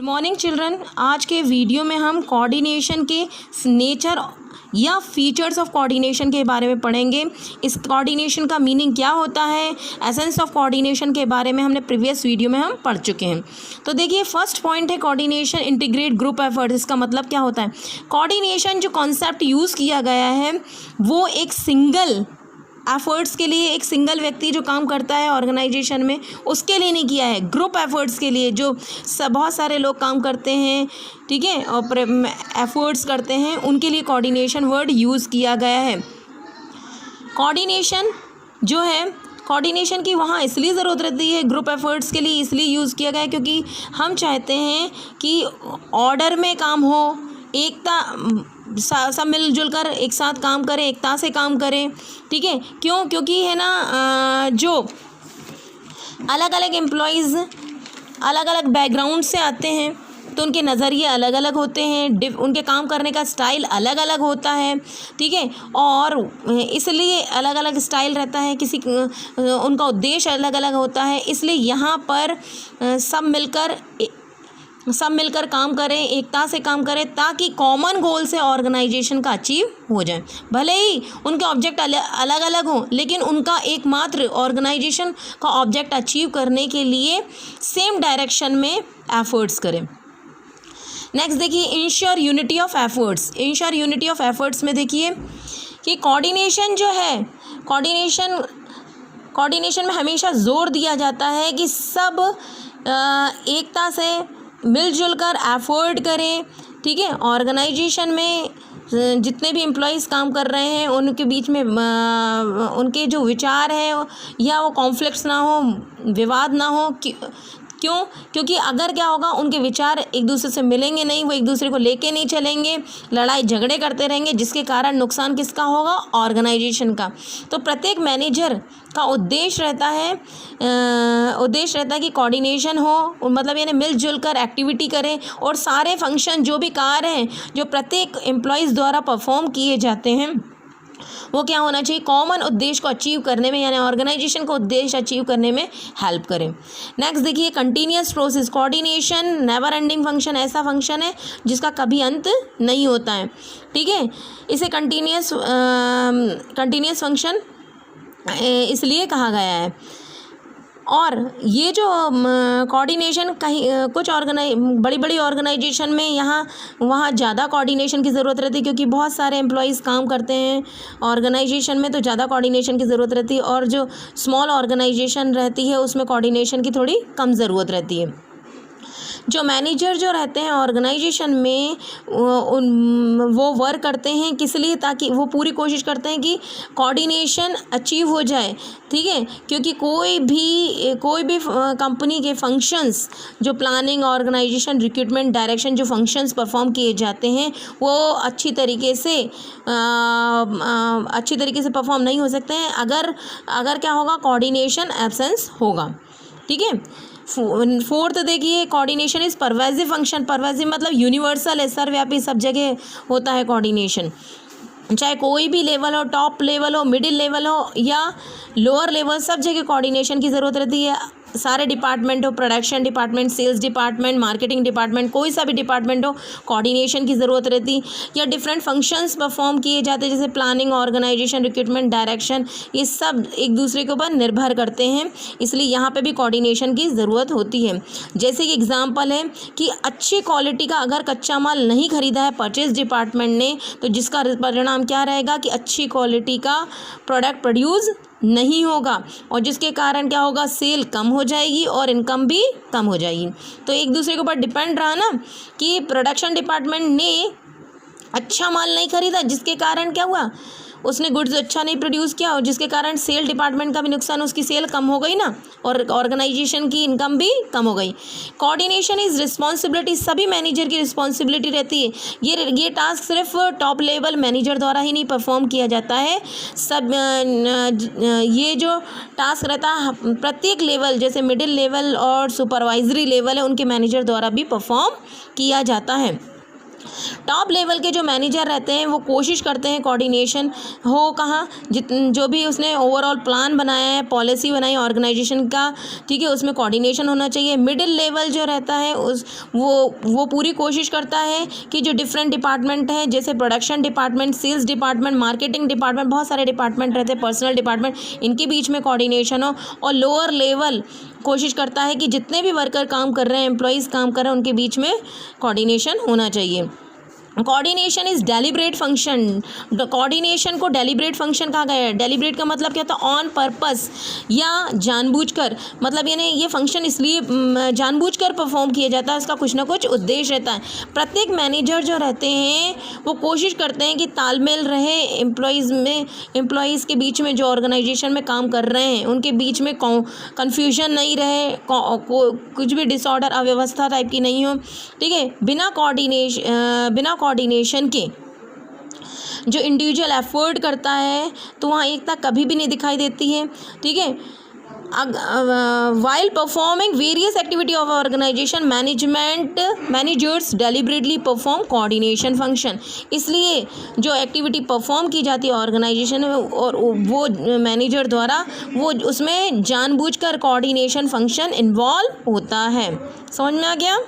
Morning children. आज के video में हम कोऑर्डिनेशन के नेचर या फीचर्स ऑफ कोऑर्डिनेशन के बारे में पढ़ेंगे। इस कोऑर्डिनेशन का मीनिंग क्या होता है, एसेंस ऑफ कोऑर्डिनेशन के बारे में हमने प्रीवियस वीडियो में हम पढ़ चुके हैं। तो देखिए, फर्स्ट पॉइंट है कोऑर्डिनेशन इंटीग्रेट ग्रुप एफर्ट्स। इसका मतलब क्या होता है? कोऑर्डिनेशन जो कॉन्सेप्ट यूज़ किया गया है वो एक सिंगल एफर्ट्स के लिए, एक सिंगल व्यक्ति जो काम करता है ऑर्गेनाइजेशन में उसके लिए नहीं किया है, ग्रुप एफर्ट्स के लिए जो बहुत सारे लोग काम करते हैं, ठीक है, और एफर्ट्स करते हैं, उनके लिए कोऑर्डिनेशन वर्ड यूज़ किया गया है। कोऑर्डिनेशन जो है, कोऑर्डिनेशन की वहाँ इसलिए ज़रूरत रहती है, ग्रुप एफर्ट्स के लिए इसलिए यूज़ किया गया है क्योंकि हम चाहते हैं कि ऑर्डर में काम हो, एकता, सब मिलजुल कर एक साथ काम करें, एकता से काम करें, ठीक है। क्यों? क्योंकि है ना, जो अलग अलग एम्प्लॉयज़ अलग अलग बैकग्राउंड से आते हैं तो उनके नज़रिए अलग अलग होते हैं, उनके काम करने का स्टाइल अलग अलग होता है, ठीक है, और इसलिए अलग अलग स्टाइल रहता है, उनका उद्देश्य अलग अलग होता है। इसलिए यहाँ पर सब मिलकर काम करें, एकता से काम करें ताकि कॉमन गोल से ऑर्गेनाइजेशन का अचीव हो जाए। भले ही उनके ऑब्जेक्ट अलग अलग हों, लेकिन उनका एकमात्र ऑर्गेनाइजेशन का ऑब्जेक्ट अचीव करने के लिए सेम डायरेक्शन में एफर्ट्स करें। नेक्स्ट देखिए, ensure unity of efforts. Ensure unity of efforts में देखिए कि कोऑर्डिनेशन जो है, कोऑर्डिनेशन में हमेशा जोर दिया जाता है कि सब एकता से मिलजुल कर एफर्ट करें, ठीक है। ऑर्गेनाइजेशन में जितने भी एम्प्लॉयज़ काम कर रहे हैं उनके बीच में उनके जो विचार हैं या वो कॉन्फ्लिक्ट्स ना हो, विवाद ना हो। क्यों? क्योंकि अगर क्या होगा, उनके विचार एक दूसरे से मिलेंगे नहीं, वो एक दूसरे को लेके नहीं चलेंगे, लड़ाई झगड़े करते रहेंगे, जिसके कारण नुकसान किसका होगा? ऑर्गेनाइजेशन का। तो प्रत्येक मैनेजर का उद्देश्य रहता है कि कोऑर्डिनेशन हो, मतलब यानी मिलजुल कर एक्टिविटी करें और सारे फंक्शन जो भी कार्य हैं जो प्रत्येक एम्प्लॉयज़ द्वारा परफॉर्म किए जाते हैं वो क्या होना चाहिए? कॉमन उद्देश्य को अचीव करने में, यानी ऑर्गेनाइजेशन को उद्देश्य अचीव करने में हेल्प करें। नेक्स्ट देखिए, continuous process. Coordination never ending function, ऐसा फंक्शन है जिसका कभी अंत नहीं होता है, ठीक है। इसे कंटिन्यूअस फंक्शन इसलिए कहा गया है। और ये जो कोऑर्डिनेशन कुछ बड़ी बड़ी ऑर्गेनाइजेशन में वहाँ ज़्यादा कोऑर्डिनेशन की ज़रूरत रहती है क्योंकि बहुत सारे एम्प्लॉयज़ काम करते हैं ऑर्गेनाइजेशन में, तो ज़्यादा कोऑर्डिनेशन की ज़रूरत रहती है। और जो स्मॉल ऑर्गेनाइजेशन रहती है उसमें कोऑर्डिनेशन की थोड़ी कम ज़रूरत रहती है। जो मैनेजर जो रहते हैं ऑर्गेनाइजेशन में वो वर्क करते हैं किस लिए? ताकि वो पूरी कोशिश करते हैं कि कोऑर्डिनेशन अचीव हो जाए, ठीक है। क्योंकि कोई भी कंपनी के फंक्शंस, जो प्लानिंग, ऑर्गेनाइजेशन, रिक्रूटमेंट, डायरेक्शन, जो फंक्शंस परफॉर्म किए जाते हैं वो अच्छी तरीके से परफॉर्म नहीं हो सकते हैं अगर क्या होगा? कोऑर्डिनेशन एब्सेंस होगा, ठीक है। फोर्थ देखिए, coordination is pervasive function. Pervasive मतलब यूनिवर्सल है, सर्वव्यापी, सब जगह होता है कोऑर्डिनेशन, चाहे कोई भी लेवल हो, टॉप लेवल हो, मिडिल लेवल हो या लोअर लेवल, सब जगह कोऑर्डिनेशन की ज़रूरत रहती है। सारे डिपार्टमेंट हो, production department, sales department, marketing department, कोई सा भी डिपार्टमेंट हो, कोऑर्डिनेशन की ज़रूरत रहती। या डिफरेंट फंक्शंस परफॉर्म किए जाते हैं जैसे प्लानिंग, ऑर्गेनाइजेशन, रिक्रूटमेंट, डायरेक्शन, ये सब एक दूसरे के ऊपर निर्भर करते हैं, इसलिए यहाँ पे भी कोऑर्डिनेशन की ज़रूरत होती है। जैसे कि एग्जाम्पल है कि अच्छी क्वालिटी का अगर कच्चा माल नहीं खरीदा है परचेज डिपार्टमेंट ने, तो जिसका परिणाम क्या रहेगा कि अच्छी क्वालिटी का प्रोडक्ट प्रोड्यूस नहीं होगा और जिसके कारण क्या होगा? सेल कम हो जाएगी और इनकम भी कम हो जाएगी। तो एक दूसरे के ऊपर डिपेंड रहा ना कि प्रोडक्शन डिपार्टमेंट ने अच्छा माल नहीं खरीदा, जिसके कारण क्या हुआ? उसने गुड्स अच्छा नहीं प्रोड्यूस किया और जिसके कारण सेल डिपार्टमेंट का भी नुकसान, उसकी सेल कम हो गई ना, और ऑर्गेनाइजेशन की इनकम भी कम हो गई। कोऑर्डिनेशन इज़ रिस्पॉन्सिबिलिटी, सभी मैनेजर की रिस्पॉन्सिबिलिटी रहती है। ये टास्क सिर्फ टॉप लेवल मैनेजर द्वारा ही नहीं परफॉर्म किया जाता है, ये जो टास्क रहता है प्रत्येक लेवल, जैसे मिडिल लेवल और सुपरवाइजरी लेवल है, उनके मैनेजर द्वारा भी परफॉर्म किया जाता है। टॉप लेवल के जो मैनेजर रहते हैं वो कोशिश करते हैं कोऑर्डिनेशन हो कहाँ, जो भी उसने ओवरऑल प्लान बनाया है, पॉलिसी बनाई ऑर्गेनाइजेशन का, ठीक है, उसमें कोऑर्डिनेशन होना चाहिए। मिडिल लेवल जो रहता है वो पूरी कोशिश करता है कि जो डिफरेंट डिपार्टमेंट हैं, जैसे production department, sales department, marketing department, बहुत सारे डिपार्टमेंट रहते हैं, पर्सनल डिपार्टमेंट, इनके बीच में कोऑर्डिनेशन हो। और लोअर लेवल कोशिश करता है कि जितने भी वर्कर काम कर रहे हैं, एम्प्लॉयज़ काम कर रहे हैं, उनके बीच में कोऑर्डिनेशन होना चाहिए। Coordination is deliberate function. Coordination को डेलिब्रेट फंक्शन कहा गया है। डेलिब्रेट का मतलब क्या होता है? ऑन पर्पस या जानबूझकर, मतलब यानी ये फंक्शन इसलिए जानबूझकर परफॉर्म किया जाता है, उसका कुछ ना कुछ उद्देश्य रहता है। प्रत्येक मैनेजर जो रहते हैं वो कोशिश करते हैं कि तालमेल रहे एम्प्लॉयज़ के बीच में, जो ऑर्गेनाइजेशन में काम कर रहे हैं उनके बीच में कन्फ्यूजन नहीं रहे, कुछ भी डिसऑर्डर, अव्यवस्था टाइप की नहीं हो, ठीक है। बिना कोऑर्डिनेशन के जो इंडिविजुअल एफर्ट करता है तो वहाँ एकता कभी भी नहीं दिखाई देती है, ठीक है। While performing various activity of organization, managers deliberately perform coordination function. इसलिए जो एक्टिविटी परफॉर्म की जाती है ऑर्गेनाइजेशन में और वो मैनेजर द्वारा, वो उसमें जानबूझकर कोऑर्डिनेशन फंक्शन इन्वॉल्व होता है। समझ में आ गया?